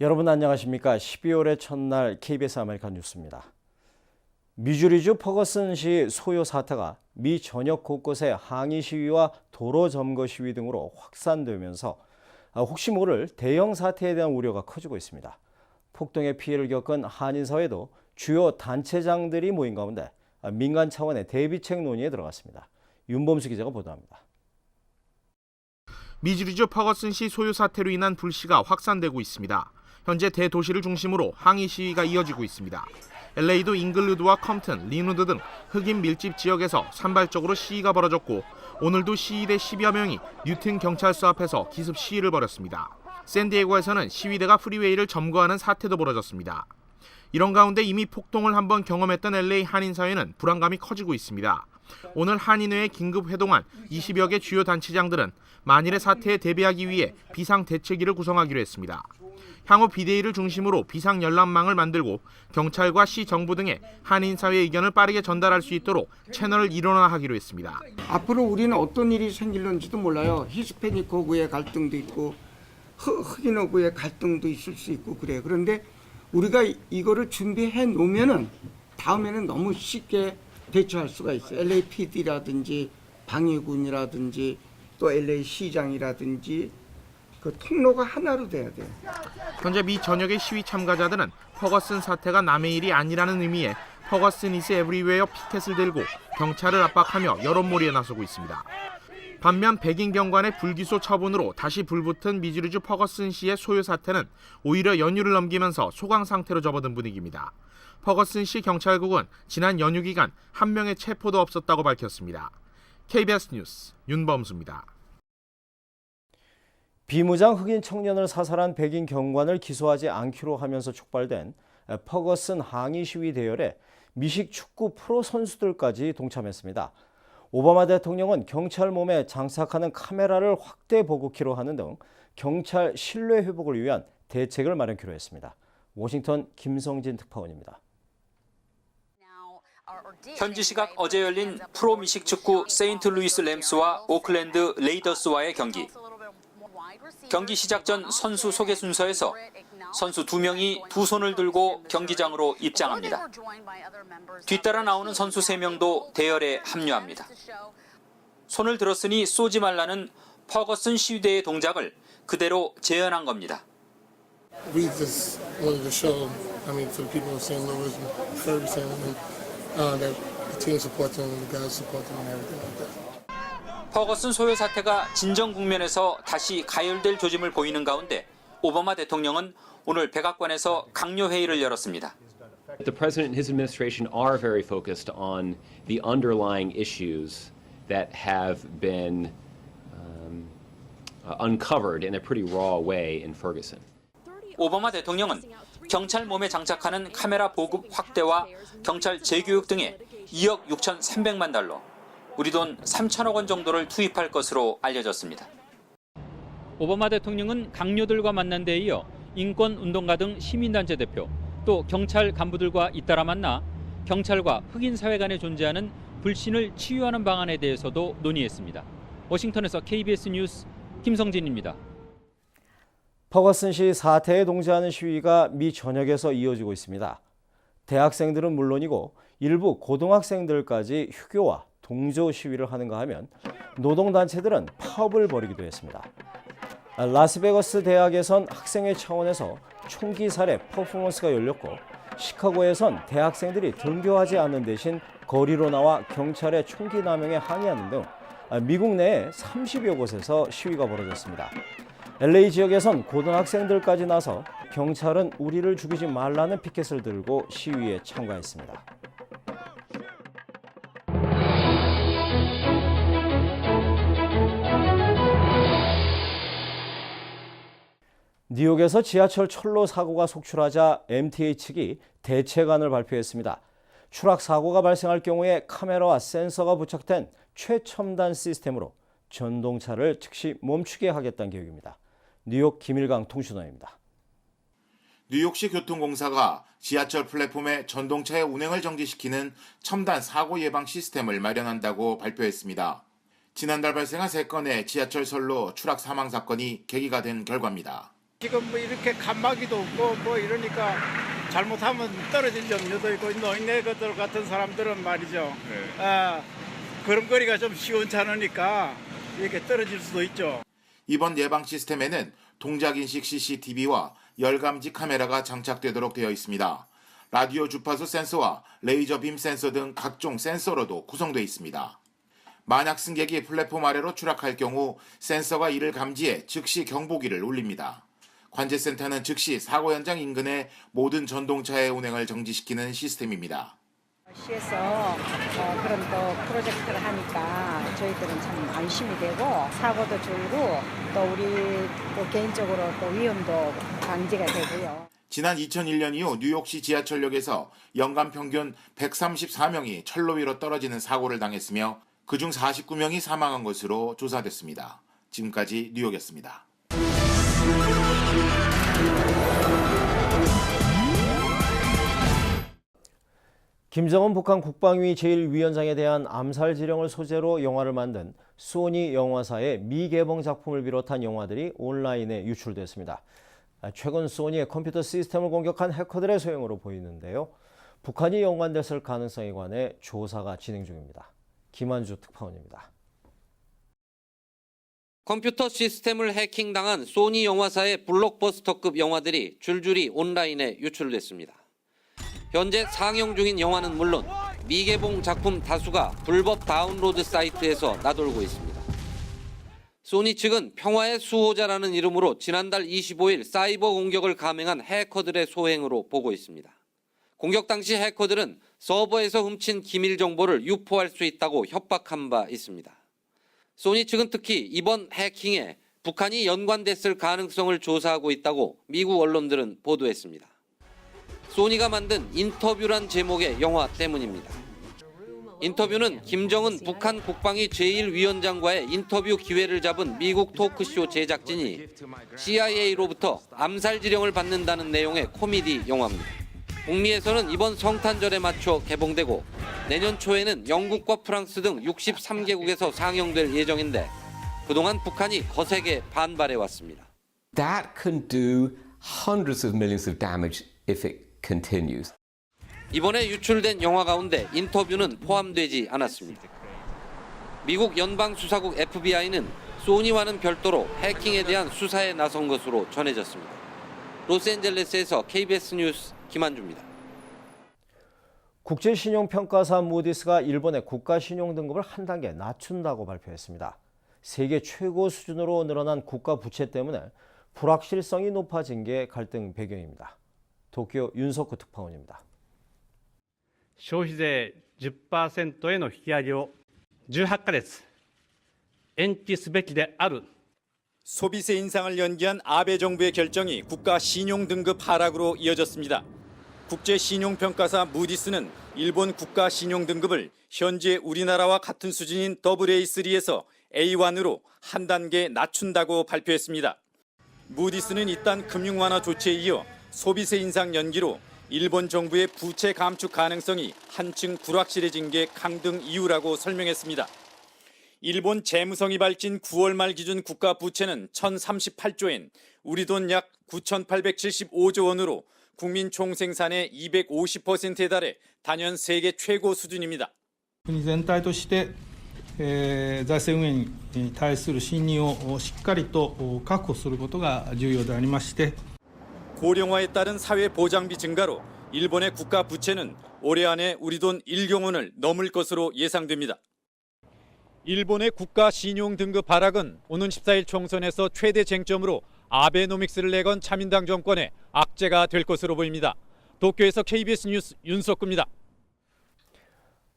여러분 안녕하십니까? 12월의 첫날 KBS 아메리칸 뉴스입니다. 미주리주 퍼거슨시 소요 사태가 미 전역 곳곳에 항의 시위와 도로 점거 시위 등으로 확산되면서 혹시 모를 대형 사태에 대한 우려가 커지고 있습니다. 폭동의 피해를 겪은 한인사회도 주요 단체장들이 모인 가운데 민간 차원의 대비책 논의에 들어갔습니다. 윤범수 기자가 보도합니다. 미주리주 퍼거슨시 소요 사태로 인한 불씨가 확산되고 있습니다. 현재 대도시를 중심으로 항의 시위가 이어지고 있습니다. LA도 잉글루드와 컴튼, 리누드 등 흑인 밀집 지역에서 산발적으로 시위가 벌어졌고 오늘도 시위대 10여 명이 뉴튼 경찰서 앞에서 기습 시위를 벌였습니다. 샌디에고에서는 시위대가 프리웨이를 점거하는 사태도 벌어졌습니다. 이런 가운데 이미 폭동을 한번 경험했던 LA 한인사회는 불안감이 커지고 있습니다. 오늘 한인회에 긴급 회동한 20여 개 주요 단체장들은 만일의 사태에 대비하기 위해 비상대책위를 구성하기로 했습니다. 향후 비대위를 중심으로 비상연락망을 만들고 경찰과 시 정부 등의 한인사회 의견을 빠르게 전달할 수 있도록 채널을 일원화하기로 했습니다. 앞으로 우리는 어떤 일이 생길는지도 몰라요. 히스패닉하고의 갈등도 있고 흑인하고의 갈등도 있을 수 있고 그래요. 그런데 우리가 이거를 준비해 놓으면은 다음에는 너무 쉽게 대처할 수가 있어요. LAPD라든지 방위군이라든지 또 LA 시장이라든지 그 통로가 하나로 돼야 돼요. 현재 미 전역의 시위 참가자들은 퍼거슨 사태가 남의 일이 아니라는 의미에 퍼거슨 이즈 에브리웨어 피켓을 들고 경찰을 압박하며 여론몰이에 나서고 있습니다. 반면 백인 경관의 불기소 처분으로 다시 불붙은 미주리주 퍼거슨시의 소요 사태는 오히려 연휴를 넘기면서 소강 상태로 접어든 분위기입니다. 퍼거슨시 경찰국은 지난 연휴 기간 한 명의 체포도 없었다고 밝혔습니다. KBS 뉴스 윤범수입니다. 비무장 흑인 청년을 사살한 백인 경관을 기소하지 않기로 하면서 촉발된 퍼거슨 항의 시위 대열에 미식 축구 프로 선수들까지 동참했습니다. 오바마 대통령은 경찰 몸에 장착하는 카메라를 확대 보급키로 하는 등 경찰 신뢰 회복을 위한 대책을 마련키로 했습니다. 워싱턴 김성진 특파원입니다. 현지 시각 어제 열린 프로 미식 축구 세인트루이스 램스와 오클랜드 레이더스와의 경기. 경기 시작 전 선수 소개 순서에서 선수 2명이 두 손을 들고 경기장으로 입장합니다. 뒤따라 나오는 선수 3명도 대열에 합류합니다. 손을 들었으니 쏘지 말라는 퍼거슨 시위대의 동작을 그대로 재현한 겁니다. We just wanted to show, to the people of St. Louis and Ferguson, that the team supports them and the guys support them and everything like that. 퍼거슨 소요 사태가 진정 국면에서 다시 가열될 조짐을 보이는 가운데 오바마 대통령은 오늘 백악관에서 강요 회의를 열었습니다. The president and his administration are very focused on the underlying issues that have been uncovered in a pretty raw way in Ferguson. 오바마 대통령은 경찰 몸에 장착하는 카메라 보급 확대와 경찰 재교육 등에 2억 6,300만 달러, 우리 돈 3천억 원 정도를 투입할 것으로 알려졌습니다. 오바마 대통령은 강요들과 만난 데 이어 인권운동가 등 시민단체 대표, 또 경찰 간부들과 잇따라 만나 경찰과 흑인 사회 간에 존재하는 불신을 치유하는 방안에 대해서도 논의했습니다. 워싱턴에서 KBS 뉴스 김성진입니다. 퍼거슨시 사태에 동조하는 시위가 미 전역에서 이어지고 있습니다. 대학생들은 물론이고 일부 고등학생들까지 휴교와 동조 시위를 하는가 하면 노동단체들은 파업을 벌이기도 했습니다. 라스베거스 대학에선 학생회 차원에서 총기 살해 퍼포먼스가 열렸고 시카고에선 대학생들이 등교하지 않는 대신 거리로 나와 경찰의 총기 남용에 항의하는 등 미국 내에 30여 곳에서 시위가 벌어졌습니다. LA 지역에선 고등학생들까지 나서 경찰은 우리를 죽이지 말라는 피켓을 들고 시위에 참가했습니다. 뉴욕에서 지하철 철로 사고가 속출하자 MTA 측이 대책안을 발표했습니다. 추락 사고가 발생할 경우에 카메라와 센서가 부착된 최첨단 시스템으로 전동차를 즉시 멈추게 하겠다는 계획입니다. 뉴욕 김일강 통신원입니다. 뉴욕시 교통공사가 지하철 플랫폼에 전동차의 운행을 정지시키는 첨단 사고 예방 시스템을 마련한다고 발표했습니다. 지난달 발생한 3건의 지하철 선로 추락 사망 사건이 계기가 된 결과입니다. 지금 뭐 이렇게 칸막이도 없고 뭐 이러니까 잘못하면 떨어질 염려도 있고 노인네 것들 같은 사람들은 말이죠. 걸음걸이가 좀 시원찮으니까 이렇게 떨어질 수도 있죠. 이번 예방 시스템에는 동작인식 CCTV와 열감지 카메라가 장착되도록 되어 있습니다. 라디오 주파수 센서와 레이저 빔 센서 등 각종 센서로도 구성되어 있습니다. 만약 승객이 플랫폼 아래로 추락할 경우 센서가 이를 감지해 즉시 경보기를 울립니다. 관제센터는 즉시 사고 현장 인근의 모든 전동차의 운행을 정지시키는 시스템입니다. 시에서 그런 또 프로젝트를 하니까 저희들은 참 안심이 되고 사고도 줄고 또 우리 또 개인적으로 또 위험도 방지가 되고요. 지난 2001년 이후 뉴욕시 지하철역에서 연간 평균 134명이 철로 위로 떨어지는 사고를 당했으며 그중 49명이 사망한 것으로 조사됐습니다. 지금까지 뉴욕이었습니다. 김정은 북한 국방위 제1위원장에 대한 암살 지령을 소재로 영화를 만든 소니 영화사의 미개봉 작품을 비롯한 영화들이 온라인에 유출됐습니다. 최근 소니의 컴퓨터 시스템을 공격한 해커들의 소행으로 보이는데요. 북한이 연관됐을 가능성에 관해 조사가 진행 중입니다. 김한주 특파원입니다. 컴퓨터 시스템을 해킹당한 소니 영화사의 블록버스터급 영화들이 줄줄이 온라인에 유출됐습니다. 현재 상영 중인 영화는 물론 미개봉 작품 다수가 불법 다운로드 사이트에서 나돌고 있습니다. 소니 측은 평화의 수호자라는 이름으로 지난달 25일 사이버 공격을 감행한 해커들의 소행으로 보고 있습니다. 공격 당시 해커들은 서버에서 훔친 기밀 정보를 유포할 수 있다고 협박한 바 있습니다. 소니 측은 특히 이번 해킹에 북한이 연관됐을 가능성을 조사하고 있다고 미국 언론들은 보도했습니다. 소니가 만든 인터뷰란 제목의 영화 때문입니다. 인터뷰는 김정은 북한 국방위 제1위원장과의 인터뷰 기회를 잡은 미국 토크쇼 제작진이 CIA로부터 암살 지령을 받는다는 내용의 코미디 영화입니다. 북미에서는 이번 성탄절에 맞춰 개봉되고 내년 초에는 영국과 프랑스 등 63개국에서 상영될 예정인데 그동안 북한이 거세게 반발해왔습니다. That can do hundreds of millions of damage if it continues. 이번에 유출된 영화 가운데 인터뷰는 포함되지 않았습니다. 미국 연방수사국 FBI는 소니와는 별도로 해킹에 대한 수사에 나선 것으로 전해졌습니다. 로스앤젤레스에서 KBS 뉴스 김한주입니다. 국제신용평가사 무디스가 일본의 국가신용 등급을 한 단계 낮춘다고 발표했습니다. 세계 최고 수준으로 늘어난 국가 부채 때문에 불확실성이 높아진 게 갈등 배경입니다. 도쿄 윤석구 특파원입니다. 消費税 10% への引き上げを18ヶ月延期すべきである 소비세 인상을 연기한 아베 정부의 결정이 국가 신용 등급 하락으로 이어졌습니다. 국제신용평가사 무디스는 일본 국가 신용 등급을 현재 우리나라와 같은 수준인 AA3에서 A1으로 한 단계 낮춘다고 발표했습니다. 무디스는 이딴 금융 완화 조치에 이어 소비세 인상 연기로 일본 정부의 부채 감축 가능성이 한층 불확실해진 게 강등 이유라고 설명했습니다. 일본 재무성이 밝힌 9월 말 기준 국가 부채는 1,038조 엔, 우리 돈 약 9,875조 원으로 국민 총생산의 250%에 달해 단연 세계 최고 수준입니다. 国全体として財政運営に対する信任をしっかりと確保することが重要でありまして 고령화에 따른 사회 보장비 증가로 일본의 국가 부채는 올해 안에 우리 돈 1조 원을 넘을 것으로 예상됩니다. 일본의 국가 신용 등급 하락은 오는 14일 총선에서 최대 쟁점으로 아베노믹스를 내건 자민당 정권의 악재가 될 것으로 보입니다. 도쿄에서 KBS 뉴스 윤석구입니다.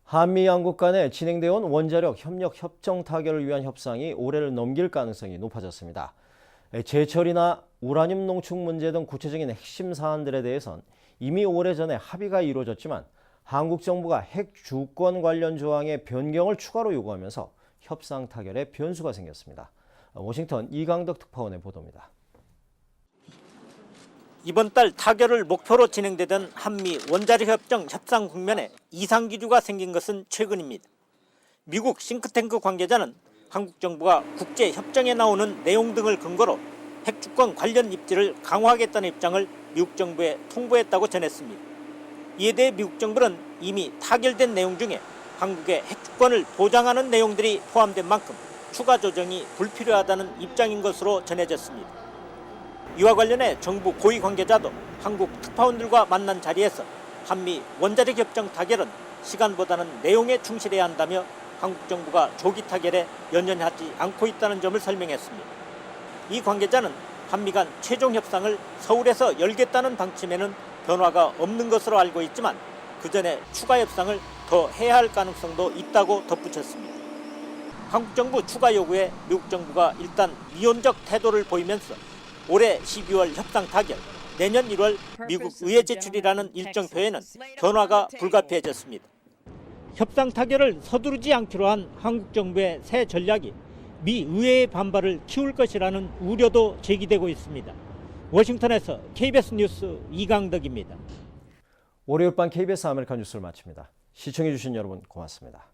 한미 양국 간에 진행되어 온 원자력 협력 협정 타결을 위한 협상이 올해를 넘길 가능성이 높아졌습니다. 제철이나 우라늄 농축 문제 등 구체적인 핵심 사안들에 대해선 이미 오래전에 합의가 이루어졌지만 한국 정부가 핵 주권 관련 조항의 변경을 추가로 요구하면서 협상 타결에 변수가 생겼습니다. 워싱턴 이강덕 특파원의 보도입니다. 이번 달 타결을 목표로 진행되던 한미 원자력 협정 협상 국면에 이상 기류가 생긴 것은 최근입니다. 미국 싱크탱크 관계자는 한국 정부가 국제 협정에 나오는 내용 등을 근거로 핵주권 관련 입지를 강화하겠다는 입장을 미국 정부에 통보했다고 전했습니다. 이에 대해 미국 정부는 이미 타결된 내용 중에 한국의 핵주권을 보장하는 내용들이 포함된 만큼 추가 조정이 불필요하다는 입장인 것으로 전해졌습니다. 이와 관련해 정부 고위 관계자도 한국 특파원들과 만난 자리에서 한미 원자력 협정 타결은 시간보다는 내용에 충실해야 한다며 한국 정부가 조기 타결에 연연하지 않고 있다는 점을 설명했습니다. 이 관계자는 한미 간 최종 협상을 서울에서 열겠다는 방침에는 변화가 없는 것으로 알고 있지만 그 전에 추가 협상을 더 해야 할 가능성도 있다고 덧붙였습니다. 한국 정부 추가 요구에 미국 정부가 일단 미온적 태도를 보이면서 올해 12월 협상 타결, 내년 1월 미국 의회 제출이라는 일정표에는 변화가 불가피해졌습니다. 협상 타결을 서두르지 않기로 한 한국 정부의 새 전략이 미 의회의 반발을 키울 것이라는 우려도 제기되고 있습니다. 워싱턴에서 KBS 뉴스 이강덕입니다. 월요일 밤 KBS 아메리칸 뉴스를 마칩니다. 시청해주신 여러분 고맙습니다.